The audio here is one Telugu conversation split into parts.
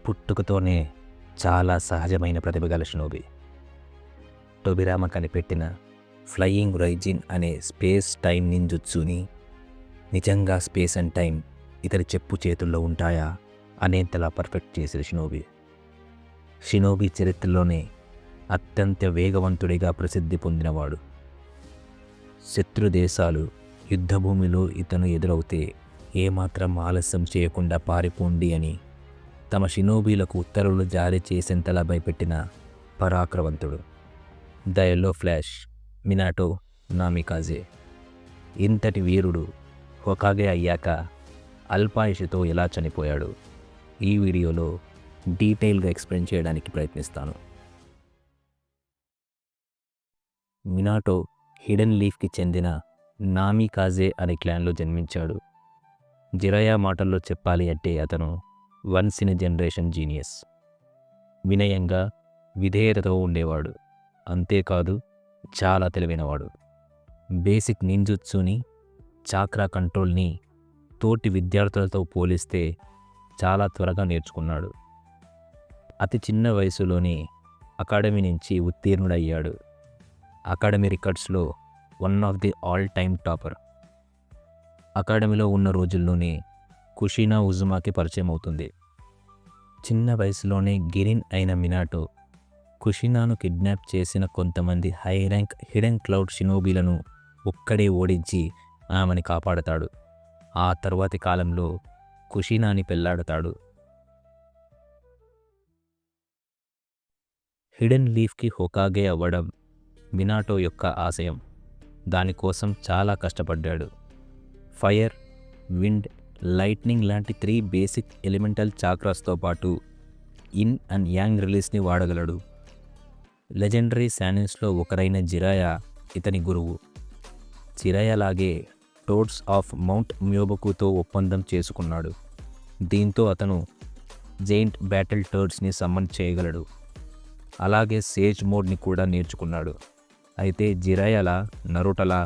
పుట్టుకతోనే చాలా సహజమైన ప్రతిభ గల షినోబి. టొబిరామా కనిపెట్టిన ఫ్లయింగ్ రైజిన్ అనే స్పేస్ టైం నింజుత్సుని నిజంగా స్పేస్ అండ్ టైం ఇతని చెప్పు చేతుల్లో ఉంటాయా అనేంతలా పర్ఫెక్ట్ చేసేది షినోబి. షినోబి చరిత్రలోనే అత్యంత వేగవంతుడిగా ప్రసిద్ధి పొందినవాడు. శత్రు దేశాలు యుద్ధభూమిలో ఇతను ఎదురవుతే ఏమాత్రం ఆలస్యం చేయకుండా పారిపోండి అని తమ షినోబీలకు ఉత్తర్వులు జారీ చేసేంతలా భయపెట్టిన పరాక్రమవంతుడు. The yellow flash, Minato, Namikaze. ఇంతటి వీరుడు హోకాగే అయ్యాక అల్పాయుషుతో ఎలా చనిపోయాడు ఈ వీడియోలో డీటెయిల్గా ఎక్స్ప్లెయిన్ చేయడానికి ప్రయత్నిస్తాను. మినాటో హిడెన్ లీఫ్కి చెందిన నామికాజే అనే క్లాన్లో జన్మించాడు. జిరయా మాటల్లో చెప్పాలి అంటే అతను once in a generation genius. వినయంగా విధేయతతో ఉండేవాడు. అంతేకాదు చాలా తెలివైనవాడు. బేసిక్ నింజుత్సుని, చాక్రా కంట్రోల్ని తోటి విద్యార్థులతో పోలిస్తే చాలా త్వరగా నేర్చుకున్నాడు. అతి చిన్న వయసులోనే అకాడమీ నుంచి ఉత్తీర్ణుడయ్యాడు. అకాడమీ రికార్డ్స్లో one of the all time topper. అకాడమీలో ఉన్న రోజుల్లోనే కుషినా ఉజుమాకి పరిచయం అవుతుంది. చిన్న వయసులోనే గిరిన్ అయిన మినాటో కుషినాను కిడ్నాప్ చేసిన కొంతమంది హై ర్యాంక్ హిడెన్ క్లౌడ్ షినోబీలను ఒక్కడే ఓడించి ఆమెని కాపాడతాడు. ఆ తర్వాతి కాలంలో కుషినాని పెళ్లాడతాడు. హిడెన్ లీఫ్కి హోకాగే అవ్వడం మినాటో యొక్క ఆశయం. దానికోసం చాలా కష్టపడ్డాడు. ఫైర్, విండ్, లైట్నింగ్ లాంటి 3 బేసిక్ ఎలిమెంటల్ చాక్రాస్తో పాటు ఇన్ అండ్ యాంగ్ రిలీజ్ని వాడగలడు. లెజెండరీ శానిన్స్లో ఒకరైన జిరాయా ఇతని గురువు. జిరాయాలాగే టోడ్స్ ఆఫ్ మౌంట్ మ్యోబకుతో ఒప్పందం చేసుకున్నాడు. దీంతో అతను జెయింట్ బ్యాటిల్ టర్డ్స్ని సమ్మన్ చేయగలడు. అలాగే సేజ్ మోడ్ని కూడా నేర్చుకున్నాడు. అయితే జిరాయాలా నరుటలా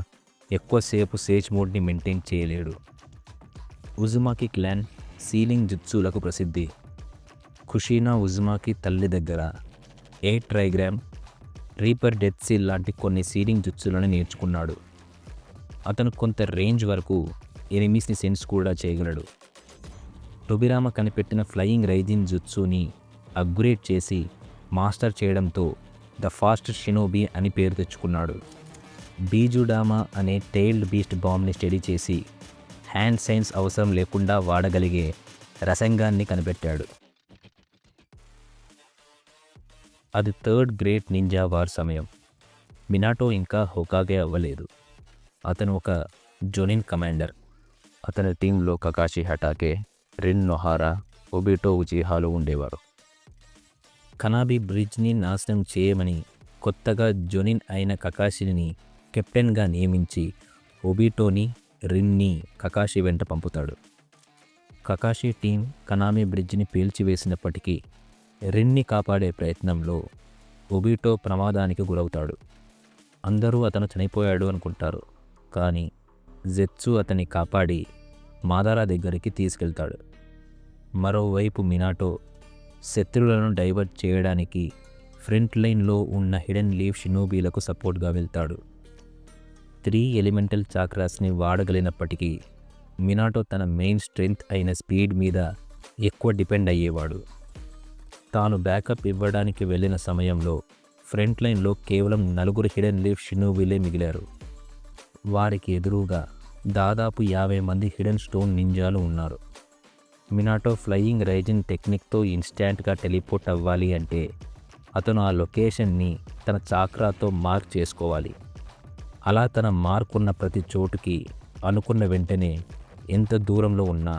ఎక్కువసేపు సేజ్ మోడ్ని మెయింటైన్ చేయలేడు. ఉజుమాకి క్లాన్ సీలింగ్ జుత్సులకు ప్రసిద్ధి. కుషినా ఉజుమాకి తల్లి దగ్గర 8 ట్రైగ్రామ్, రీపర్ డెత్ సీల్ లాంటి కొన్ని సీలింగ్ జుత్సులను నేర్చుకున్నాడు. అతను కొంత రేంజ్ వరకు ఎనిమీస్ని సెన్స్ కూడా చేయగలడు. టొబిరామా కనిపెట్టిన ఫ్లయింగ్ రైజిన్ జుత్సుని అప్గ్రేడ్ చేసి మాస్టర్ చేయడంతో ద ఫాస్ట్ షినోబీ అని పేరు తెచ్చుకున్నాడు. బీజుడామా అనే టెయిల్డ్ బీస్ట్ బాంబ్ని స్టడీ చేసి హ్యాండ్ సైన్స్ అవసరం లేకుండా వాడగలిగే రసంగాన్ని కనిపెట్టాడు. అది 3rd గ్రేట్ నింజా వార్ సమయం. మినాటో ఇంకా హోకాగే అవ్వలేదు. అతను ఒక జొనిన్ కమాండర్. అతని టీంలో కకాషి హటాకే, రిన్ నొహారా, ఒబిటో ఉచిహాలు ఉండేవారు. కనాబి బ్రిడ్జ్ని నాశనం చేయమని కొత్తగా జొనిన్ అయిన కకాషిని కెప్టెన్గా నియమించి ఒబిటోని, రిన్ని కకాషి వెంట పంపుతాడు. కకాషి టీం కనామి బ్రిడ్జ్ని పేల్చివేసినప్పటికీ రిన్ని కాపాడే ప్రయత్నంలో ఒబిటో ప్రమాదానికి గురవుతాడు. అందరూ అతను చనిపోయాడు అనుకుంటారు. కానీ జెత్సు అతన్ని కాపాడి మాదారా దగ్గరికి తీసుకెళ్తాడు. మరోవైపు మినాటో శత్రువులను డైవర్ట్ చేయడానికి ఫ్రంట్ లైన్లో ఉన్న హిడెన్ లీఫ్ షినోబీలకు సపోర్ట్గా వెళ్తాడు. 3 ఎలిమెంటల్ చాక్రాస్ని వాడగలిగినప్పటికీ మినాటో తన మెయిన్ స్ట్రెంగ్త్ అయిన స్పీడ్ మీద ఎక్కువ డిపెండ్ అయ్యేవాడు. తాను బ్యాకప్ ఇవ్వడానికి వెళ్ళిన సమయంలో ఫ్రంట్ లైన్లో కేవలం 4 హిడెన్ లీఫ్ షినోబీలే మిగిలారు. వారికి ఎదురుగా దాదాపు 50 మంది హిడెన్ స్టోన్ నింజాలు ఉన్నారు. మినాటో ఫ్లయింగ్ రైజిన్ టెక్నిక్తో ఇన్స్టాంట్గా టెలిపోర్ట్ అవ్వాలి అంటే అతను ఆ లొకేషన్ని తన చాక్రాతో మార్క్ చేసుకోవాలి. అలా తన మార్క్ ఉన్న ప్రతి చోటుకి అనుకున్న వెంటనే ఎంత దూరంలో ఉన్నా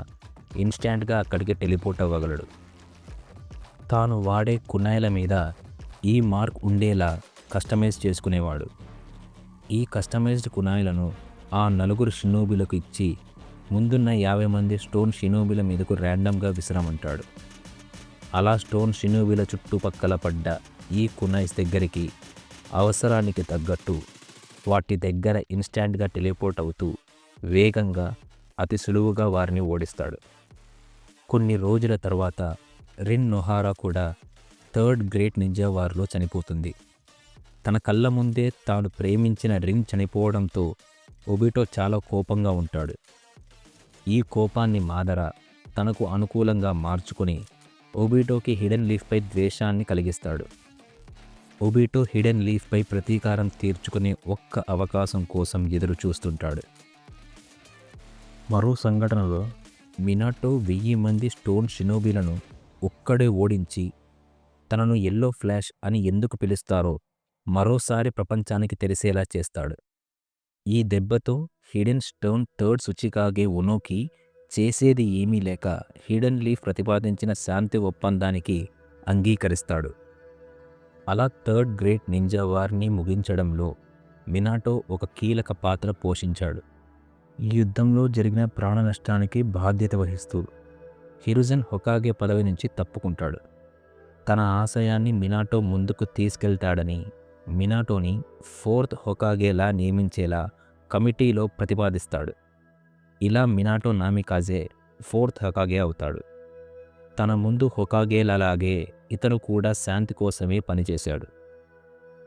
ఇన్స్టాంట్గా అక్కడికి టెలిపోర్ట్ అవ్వగలడు. తాను వాడే కునాయిల మీద ఈ మార్క్ ఉండేలా కస్టమైజ్ చేసుకునేవాడు. ఈ కస్టమైజ్డ్ కునాయిలను ఆ 4 షినోబీలకు ఇచ్చి ముందున్న 50 మంది స్టోన్ షినోబీల మీదకు ర్యాండమ్గా విసరమంటాడు. అలా స్టోన్ షినోబీల చుట్టుపక్కల పడ్డ ఈ కునాయిస్ దగ్గరికి అవసరానికి తగ్గట్టు వాటి దగ్గర ఇన్స్టాంట్గా టెలిపోర్ట్ అవుతూ వేగంగా అతి సులువుగా వారిని ఓడిస్తాడు. కొన్ని రోజుల తర్వాత రిన్ నొహారా కూడా థర్డ్ గ్రేట్ నింజా వార్లో చనిపోతుంది. తన కళ్ళ ముందే తాను ప్రేమించిన రిన్ చనిపోవడంతో ఒబిటో చాలా కోపంగా ఉంటాడు. ఈ కోపాన్ని మాదర తనకు అనుకూలంగా మార్చుకుని ఒబిటోకి హిడెన్ లీఫ్పై ద్వేషాన్ని కలిగిస్తాడు. ఒబిటో హిడెన్ లీఫ్పై ప్రతీకారం తీర్చుకునే ఒక్క అవకాశం కోసం ఎదురు చూస్తుంటాడు. మరో సంఘటనలో మినాటో 1000 మంది స్టోన్ షినోబీలను ఒక్కడే ఓడించి తనను ఎల్లో ఫ్లాష్ అని ఎందుకు పిలుస్తారో మరోసారి ప్రపంచానికి తెలిసేలా చేస్తాడు. ఈ దెబ్బతో హిడెన్ స్టోన్ థర్డ్ సుచికాగే ఉనోకి చేసేది ఏమీ లేక హిడెన్ లీఫ్ ప్రతిపాదించిన శాంతి ఒప్పందానికి అంగీకరిస్తాడు. అలా థర్డ్ గ్రేట్ నింజా వార్ని ముగించడంలో మినాటో ఒక కీలక పాత్ర పోషించాడు. ఈ యుద్ధంలో జరిగిన ప్రాణ నష్టానికి బాధ్యత వహిస్తూ హిరుజెన్ హొకాగే పదవి నుంచి తప్పుకుంటాడు. తన ఆశయాన్ని మినాటో ముందుకు తీసుకెళ్తాడని మినాటోని ఫోర్త్ హొకాగేలా నియమించేలా కమిటీలో ప్రతిపాదిస్తాడు. ఇలా మినాటో నామికాజే ఫోర్త్ హొకాగే అవుతాడు. తన ముందు హొకాగేలాగే ఇతను కూడా శాంతి కోసమే పనిచేశాడు.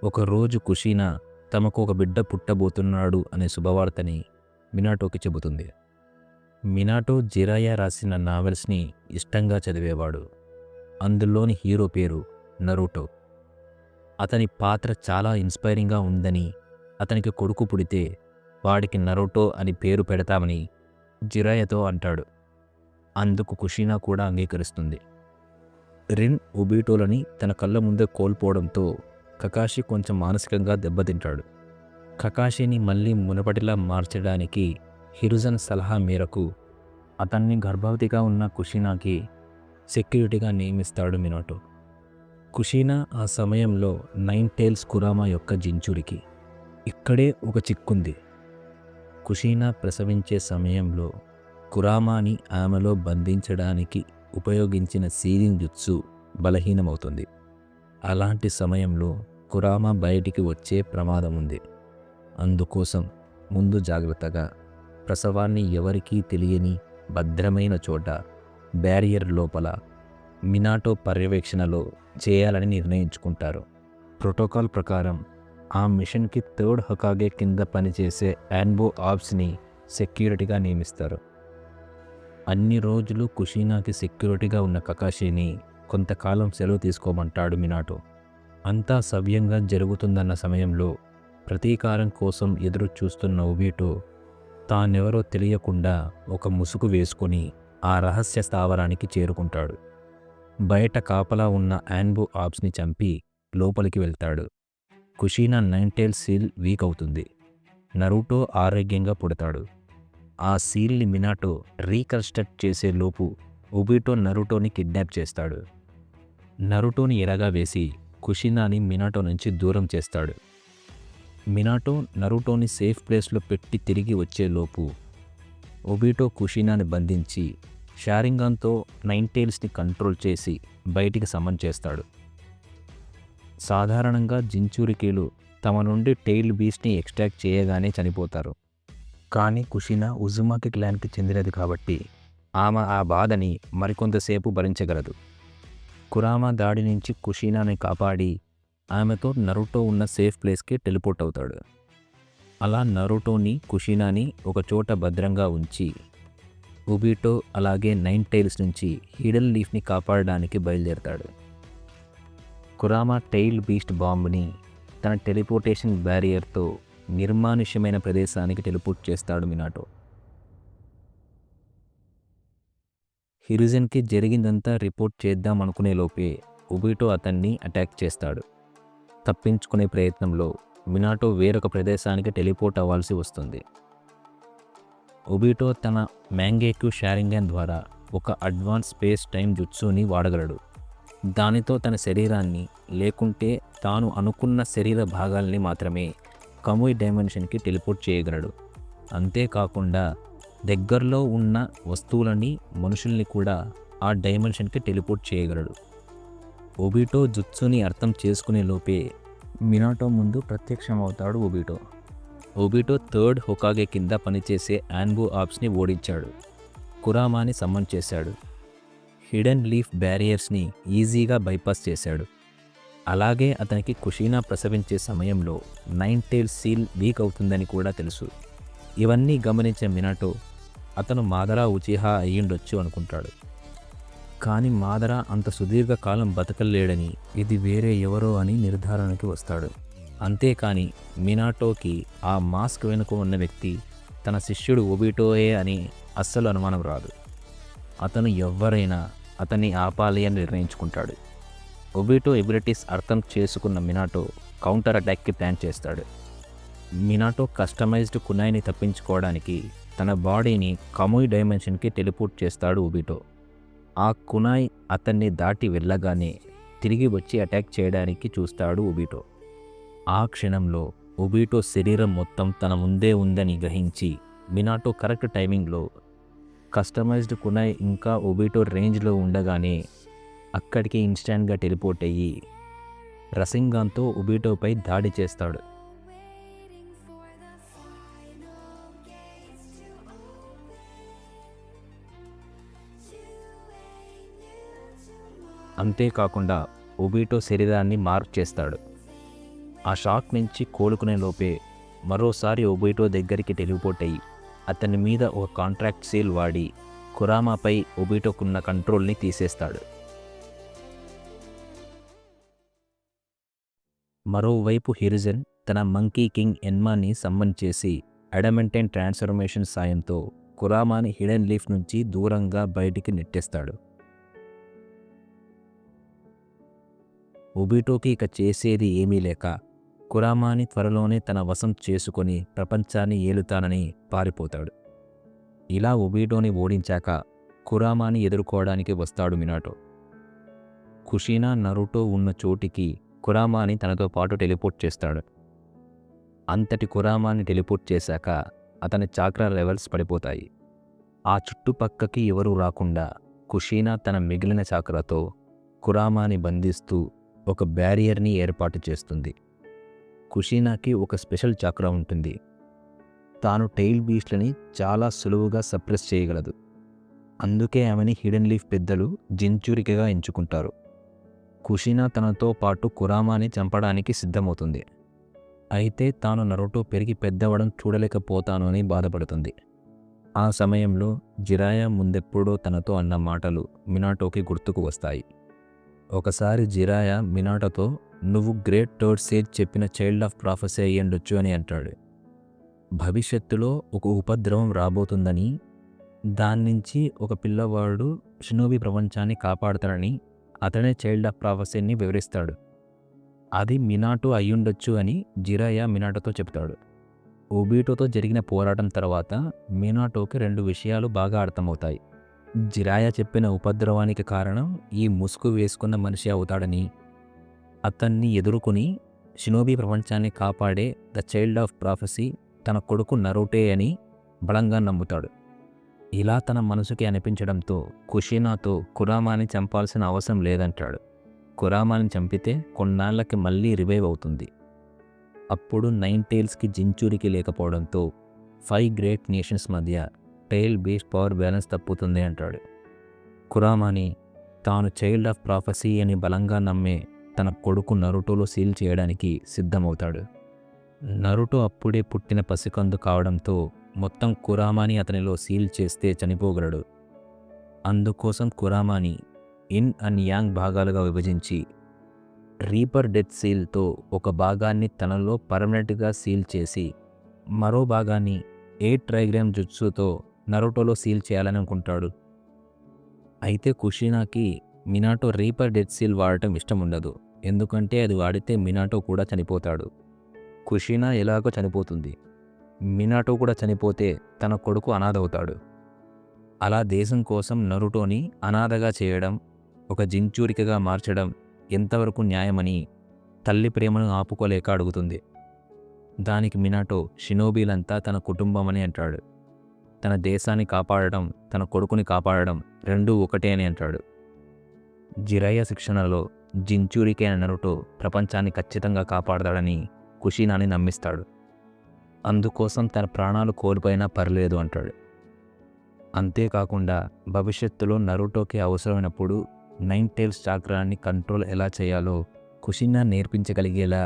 ఒకరోజు కుషీనా తమకు ఒక బిడ్డ పుట్టబోతున్నాడు అనే శుభవార్తని మినాటోకి చెబుతుంది. మినాటో జిరాయా రాసిన నావెల్స్ని ఇష్టంగా చదివేవాడు. అందులోని హీరో పేరు నరుటో. అతని పాత్ర చాలా ఇన్స్పైరింగ్గా ఉందని, అతనికి కొడుకు పుడితే వాడికి నరుటో అని పేరు పెడతామని జిరాయాతో అంటాడు. అందుకు కుషీనా కూడా అంగీకరిస్తుంది. రిన్ ఒబిటోలని తన కళ్ళ ముందే కోల్పోవడంతో కకాషి కొంచెం మానసికంగా దెబ్బతింటాడు. కకాషిని మళ్ళీ మునపటిలా మార్చడానికి హిరుజన్ సలహా మేరకు అతన్ని గర్భవతిగా ఉన్న కుషీనాకి సెక్యూరిటీగా నియమిస్తాడు మినాటో. కుషీనా ఆ సమయంలో 9 టైల్స్ కురామా యొక్క జించుడికి. ఇక్కడే ఒక చిక్కుంది. కుషీనా ప్రసవించే సమయంలో కురామాని ఆమెలో బంధించడానికి ఉపయోగించిన సీలింగ్ జుట్సు బలహీనమవుతుంది. అలాంటి సమయంలో కురామా బయటికి వచ్చే ప్రమాదం ఉంది. అందుకోసం ముందు జాగ్రత్తగా ప్రసవాన్ని ఎవరికీ తెలియని భద్రమైన చోట బ్యారియర్ లోపల మినాటో పర్యవేక్షణలో చేయాలని నిర్ణయించుకుంటారు. ప్రోటోకాల్ ప్రకారం ఆ మిషన్కి థర్డ్ హొకాగే కింద పనిచేసే యాన్బో ఆబ్స్ని సెక్యూరిటీగా నియమిస్తారు. అన్ని రోజులు కుషీనాకి సెక్యూరిటీగా ఉన్న కకాషిని కొంతకాలం సెలవు తీసుకోమంటాడు మినాటో. అంతా సవ్యంగా జరుగుతుందన్న సమయంలో ప్రతీకారం కోసం ఎదురు చూస్తున్న ఒబిటో తానెవరో తెలియకుండా ఒక ముసుగు వేసుకొని ఆ రహస్య స్థావరానికి చేరుకుంటాడు. బయట కాపలా ఉన్న యాన్బో ఆబ్స్ని చంపి లోపలికి వెళ్తాడు. కుషీనా 9 టైల్ సీల్ వీక్ అవుతుంది. నరుటో ఆరోగ్యంగా పుడతాడు. ఆ సీల్ని మినాటో రీకన్స్ట్రక్ట్ చేసే లోపు ఒబిటో నరుటోని కిడ్నాప్ చేస్తాడు. నరుటోని ఎరగా వేసి కుషీనాని మినాటో నుంచి దూరం చేస్తాడు. మినాటో నరుటోని సేఫ్ ప్లేస్లో పెట్టి తిరిగి వచ్చేలోపు ఒబిటో కుషీనాని బంధించి షారింగాన్తో 9 టైల్స్ని కంట్రోల్ చేసి బయటికి సమన్ చేస్తాడు. సాధారణంగా జించూరికీలు తమ నుండి టెయిల్ బీస్ట్ని ఎక్స్ట్రాక్ట్ చేయగానే చనిపోతారు. కానీ కుషీనా ఉజుమాకి క్లాన్కి చెందినది కాబట్టి ఆమె ఆ బాధని మరికొంతసేపు భరించగలదు. కురామా దాడి నుంచి కుషీనాని కాపాడి ఆమెతో నరుటో ఉన్న సేఫ్ ప్లేస్కి టెలిపోర్ట్ అవుతాడు. అలా నరుటోని కుషీనాని ఒకచోట భద్రంగా ఉంచి ఒబిటో అలాగే 9 టైల్స్ నుంచి హిడెన్ లీఫ్ని కాపాడడానికి బయలుదేరతాడు. కురామా టెయిల్ బీస్ట్ బాంబుని తన టెలిపోర్టేషన్ బ్యారియర్తో నిర్మానుష్యమైన ప్రదేశానికి టెలిపోర్ట్ చేస్తాడు మినాటో. హిరుజెన్కి జరిగిందంతా రిపోర్ట్ చేద్దాం అనుకునే లోపే ఒబిటో అతన్ని అటాక్ చేస్తాడు. తప్పించుకునే ప్రయత్నంలో మినాటో వేరొక ప్రదేశానికి టెలిపోర్ట్ అవ్వాల్సి వస్తుంది. ఒబిటో తన మ్యాంగేక్యూ షారింగాన్ ద్వారా ఒక అడ్వాన్స్ స్పేస్ టైం జుట్సుని వాడగలడు. దానితో తన శరీరాన్ని లేకుంటే తాను అనుకున్న శరీర భాగాల్ని మాత్రమే కముయ్ డైమెన్షన్కి టెలిపోర్ట్ చేయగలడు. అంతేకాకుండా దగ్గరలో ఉన్న వస్తువులని మనుషుల్ని కూడా ఆ డైమెన్షన్కి టెలిపోర్ట్ చేయగలడు. ఒబిటో జుట్సుని అర్థం చేసుకునే లోపే మినాటో ముందు ప్రత్యక్షమవుతాడు ఒబిటో. ఒబిటో థర్డ్ హొకాగే కింద పనిచేసే యాన్బో ఆబ్స్ని ఓడించాడు. కురామాని సమ్మన్ చేశాడు. హిడెన్ లీఫ్ బ్యారియర్స్ని ఈజీగా బైపాస్ చేశాడు. అలాగే అతనికి కుషీనా ప్రసవించే సమయంలో నైన్ టైల్ సీల్ వీక్ అవుతుందని కూడా తెలుసు. ఇవన్నీ గమనించిన మినాటో అతను మాదరా ఉచిహా అయ్యుండొచ్చు అనుకుంటాడు. కానీ మాదరా అంత సుదీర్ఘకాలం బతకలేడని, ఇది వేరే ఎవరో అని నిర్ధారణకి వస్తాడు. అంతేకాని మినాటోకి ఆ మాస్క్ వెనుక ఉన్న వ్యక్తి తన శిష్యుడు ఒబిటోయే అని అస్సలు అనుమానం రాదు. అతను ఎవ్వరైనా అతన్ని ఆపాలి అని నిర్ణయించుకుంటాడు. ఒబిటో ఎబిలిటీస్ అర్థం చేసుకున్న మినాటో కౌంటర్ అటాక్కి ప్లాన్ చేస్తాడు. మినాటో కస్టమైజ్డ్ కునాయిని తప్పించుకోవడానికి తన బాడీని కమోయ్ డైమెన్షన్కి టెలిపోర్ట్ చేస్తాడు ఒబిటో. ఆ కునాయ్ అతన్ని దాటి వెళ్ళగానే తిరిగి వచ్చి అటాక్ చేయడానికి చూస్తాడు ఒబిటో. ఆ క్షణంలో ఒబిటో శరీరం మొత్తం తన ముందే ఉందని గ్రహించి మినాటో కరెక్ట్ టైమింగ్లో కస్టమైజ్డ్ కునాయ్ ఇంకా ఒబిటో రేంజ్లో ఉండగానే అక్కడికి ఇన్స్టాంట్గా టెలిపోర్ట్ అయ్యి రసింగాన్తో ఒబిటోపై దాడి చేస్తాడు. అంతేకాకుండా ఒబిటో శరీరాన్ని మార్క్ చేస్తాడు. ఆ షాక్ నుంచి కోలుకునే లోపే మరోసారి ఒబిటో దగ్గరికి టెలిపోర్ట్ అయ్యి అతని మీద ఒక కాంట్రాక్ట్ సీల్ వాడి కురామాపై ఒబిటోకున్న కంట్రోల్ని తీసేస్తాడు. మరోవైపు హిరుజెన్ తన మంకీ కింగ్ ఎన్మాని సమ్మన్ చేసి అడమెంటైన్ ట్రాన్స్ఫర్మేషన్ సాయంతో కురామాని హిడెన్ లీఫ్ నుంచి దూరంగా బయటికి నెట్టేస్తాడు. ఒబిటోకి ఇక చేసేది ఏమీ లేక కురామాని త్వరలోనే తన వశం చేసుకొని ప్రపంచాన్ని ఏలుతానని పారిపోతాడు. ఇలా ఒబిటోని ఓడించాక కురామాని ఎదుర్కోవడానికి వస్తాడు మినాటో. కుషీనా నరుటో ఉన్న చోటికి కురామాని తనతో పాటు టెలిపోర్ట్ చేస్తాడు. అంతటి కురామాని టెలిపోర్ట్ చేశాక అతని చాక్రా లెవెల్స్ పడిపోతాయి. ఆ చుట్టుపక్కకి ఎవరూ రాకుండా కుషీనా తన మిగిలిన చాక్రాతో కురామాని బంధిస్తూ ఒక బ్యారియర్ని ఏర్పాటు చేస్తుంది. కుషీనాకి ఒక స్పెషల్ చాక్రా ఉంటుంది. తాను టెయిల్ బీస్ట్లని చాలా సులువుగా సప్రెస్ చేయగలదు. అందుకే ఆమెని హిడెన్ లీఫ్ పెద్దలు జించురికగా ఎంచుకుంటారు. కుషీనా తనతో పాటు కురామాని చంపడానికి సిద్ధమవుతుంది. అయితే తాను నరుటో పెరిగి పెద్దవడం చూడలేకపోతాను అని బాధపడుతుంది. ఆ సమయంలో జిరాయా ముందెప్పుడో తనతో అన్న మాటలు మినాటోకి గుర్తుకు వస్తాయి. ఒకసారి జిరాయా మినాటోతో నువ్వు గ్రేట్ థర్డ్ సేజ్ చెప్పిన చైల్డ్ ఆఫ్ ప్రాఫెసీ అయ్యుండొచ్చు అని అంటాడు. భవిష్యత్తులో ఒక ఉపద్రవం రాబోతుందని, దాన్నించి ఒక పిల్లవాడు షినోబి ప్రపంచాన్ని కాపాడతాడని అతనే చైల్డ్ ఆఫ్ ప్రాఫెసీని వివరిస్తాడు. అది మినాటో అయ్యుండొచ్చు అని జిరాయా మినాటోతో చెప్తాడు. ఒబిటోతో జరిగిన పోరాటం తర్వాత మినాటోకి 2 విషయాలు బాగా అర్థమవుతాయి. జిరాయా చెప్పిన ఉపద్రవానికి కారణం ఈ ముసుగు వేసుకున్న మనిషి అవుతాడని, అతన్ని ఎదుర్కొని షినోబి ప్రపంచాన్ని కాపాడే ద చైల్డ్ ఆఫ్ ప్రాఫెసీ తన కొడుకు నరుటే అని బలంగా నమ్ముతాడు. ఇలా తన మనసుకి అనిపించడంతో కుషీనాతో కురామాని చంపాల్సిన అవసరం లేదంటాడు. కురామాని చంపితే కొన్నాళ్ళకి మళ్ళీ రివైవ్ అవుతుంది. అప్పుడు 9 టైల్స్కి జించురికి లేకపోవడంతో 5 గ్రేట్ నేషన్స్ మధ్య టైల్ బేస్డ్ పవర్ బ్యాలెన్స్ తప్పుతుంది అంటాడు. కురామాని తాను చైల్డ్ ఆఫ్ ప్రాఫెసీ అని బలంగా నమ్మే తన కొడుకు నరుటోలో సీల్ చేయడానికి సిద్ధమవుతాడు. నరుటో అప్పుడే పుట్టిన పసికందు కావడంతో మొత్తం కురామాని అతనిలో సీల్ చేస్తే చనిపోగలడు. అందుకోసం కురామాని ఇన్ అండ్ యాంగ్ భాగాలుగా విభజించి రీపర్ డెత్ సీల్తో ఒక భాగాన్ని తనలో పర్మనెంట్గా సీల్ చేసి మరో భాగాన్ని 8 ట్రైగ్రామ్ జుట్సుతో నరుటోలో సీల్ చేయాలని అనుకుంటాడు. అయితే కుషీనాకి మినాటో రీపర్ డెత్ సీల్ వాడటం ఇష్టం ఉండదు. ఎందుకంటే అది వాడితే మినాటో కూడా చనిపోతాడు. కుషీనా ఎలాగో చనిపోతుంది. మినాటో కూడా చనిపోతే తన కొడుకు అనాథవుతాడు. అలా దేశం కోసం నరుటోని అనాథగా చేయడం, ఒక జించూరికగా మార్చడం ఎంతవరకు న్యాయమని తల్లి ప్రేమను ఆపుకోలేక అడుగుతుంది. దానికి మినాటో షినోబీలంతా తన కుటుంబమని అంటాడు. తన దేశాన్ని కాపాడడం, తన కొడుకుని కాపాడడం రెండూ ఒకటే అని అంటాడు. జిరాయా శిక్షణలో జించూరికే నరుటో ప్రపంచాన్ని ఖచ్చితంగా కాపాడతాడని కుషీనాని నమ్మిస్తాడు. అందుకోసం తన ప్రాణాలు కోల్పోయినా పర్లేదు అంటాడు. అంతేకాకుండా భవిష్యత్తులో నరుటోకి అవసరమైనప్పుడు 9 టైల్స్ చక్రాన్ని కంట్రోల్ ఎలా చేయాలో కుషినా నేర్పించగలిగేలా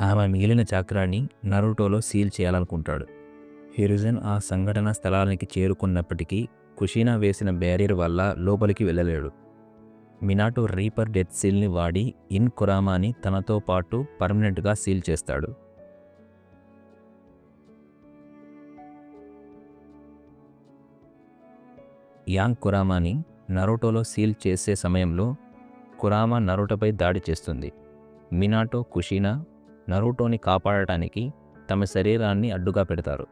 ఆమె మిగిలిన చక్రాన్ని నరుటోలో సీల్ చేయాలనుకుంటాడు. హిరుజన్ ఆ సంఘటన స్థలానికి చేరుకున్నప్పటికీ కుషినా వేసిన బ్యారియర్ వల్ల లోపలికి వెళ్ళలేడు. మినాటో రీపర్ డెత్ సీల్ని వాడి ఇన్ కురామాని తనతో పాటు పర్మనెంట్గా సీల్ చేస్తాడు. యాంగ్ కురామాని నరుటోలో సీల్ చేసే సమయంలో కురామా నరుటోపై దాడి చేస్తుంది. మినాటో, కుషినా నరుటోని కాపాడటానికి తమ శరీరాన్ని అడ్డుగా పెడతారు.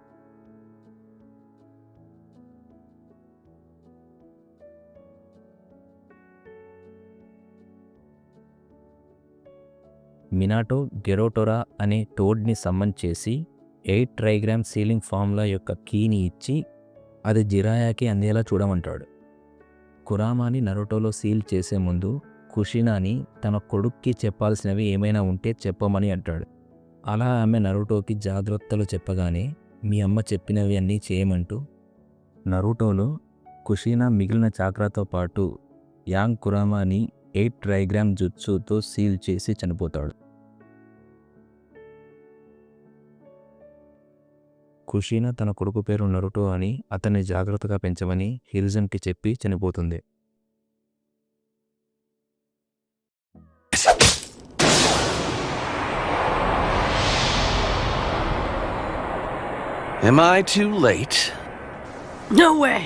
మినాటో గెరోటోరా అనే టోడ్ని సమ్మన్ చేసి 8 ట్రైగ్రామ్ సీలింగ్ ఫార్ములా యొక్క కీని ఇచ్చి అది జిరాయాకి అందేలా చూడమంటాడు. కురామాని నరుటోలో సీల్ చేసే ముందు కుషినాని తన కొడుక్కి చెప్పాల్సినవి ఏమైనా ఉంటే చెప్పమని అంటాడు. అలా ఆమె నరుటోకి జాగ్రత్తలు చెప్పగానే మీ అమ్మ చెప్పినవి అన్నీ చేయమంటూ నరుటోలో కుషినా మిగిలిన చక్రాతో పాటు యాంగ్ కురామాని 8 ట్రైగ్రామ్ జుట్సుతో సీల్ చేసి చనిపోతాడు. కుషినా తన కొడుకు పేరు నరుటో అని అతన్ని జాగ్రత్తగా పెంచమని హిరుజన్కి చెప్పి చనిపోతుంది. Am I too late? No way!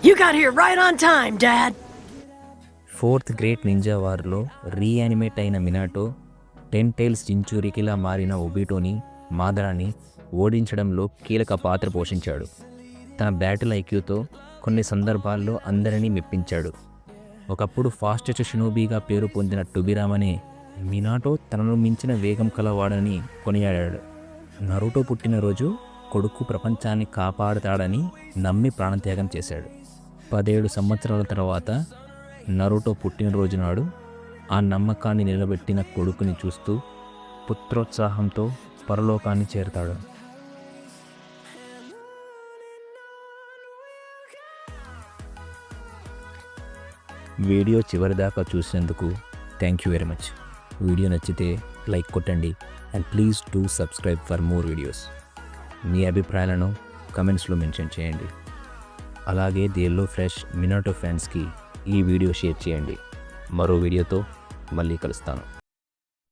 You got here right on time, Dad! 4th great ninja వార్లో రీయానిమేట్ అయిన మినాటో 10 టైల్స్ జించూరికిలా మారిన ఒబిటోని మాదరాని ఓడించడంలో కీలక పాత్ర పోషించాడు. తన బ్యాటిల్ ఐక్యూతో కొన్ని సందర్భాల్లో అందరినీ మెప్పించాడు. ఒకప్పుడు ఫాస్టెస్ట్ షినోబీగా పేరు పొందిన టొబిరామనే మినాటో తనను మించిన వేగం కలవాడని కొనియాడాడు. నరుటో పుట్టినరోజు కొడుకు ప్రపంచాన్ని కాపాడుతాడని నమ్మి ప్రాణత్యాగం చేశాడు. 17 సంవత్సరాల తర్వాత నరుటో పుట్టినరోజు నాడు ఆ నమ్మకాన్ని నిలబెట్టిన కొడుకుని చూస్తూ పుత్రోత్సాహంతో పరలోకాన్ని చేరుతాడు. వీడియో చివరిదాకా చూసినందుకు thank you very much. Video నచ్చితే లైక్ కొట్టండి and please do subscribe for more videos. మీ అభిప్రాయాలను కమెంట్స్లో మెన్షన్ చేయండి. అలాగే ది ఎల్లో ఫ్రెష్ మినాటో ఫ్యాన్స్కి ఈ వీడియో షేర్ చేయండి. మరో వీడియోతో మళ్ళీ కలుస్తాను.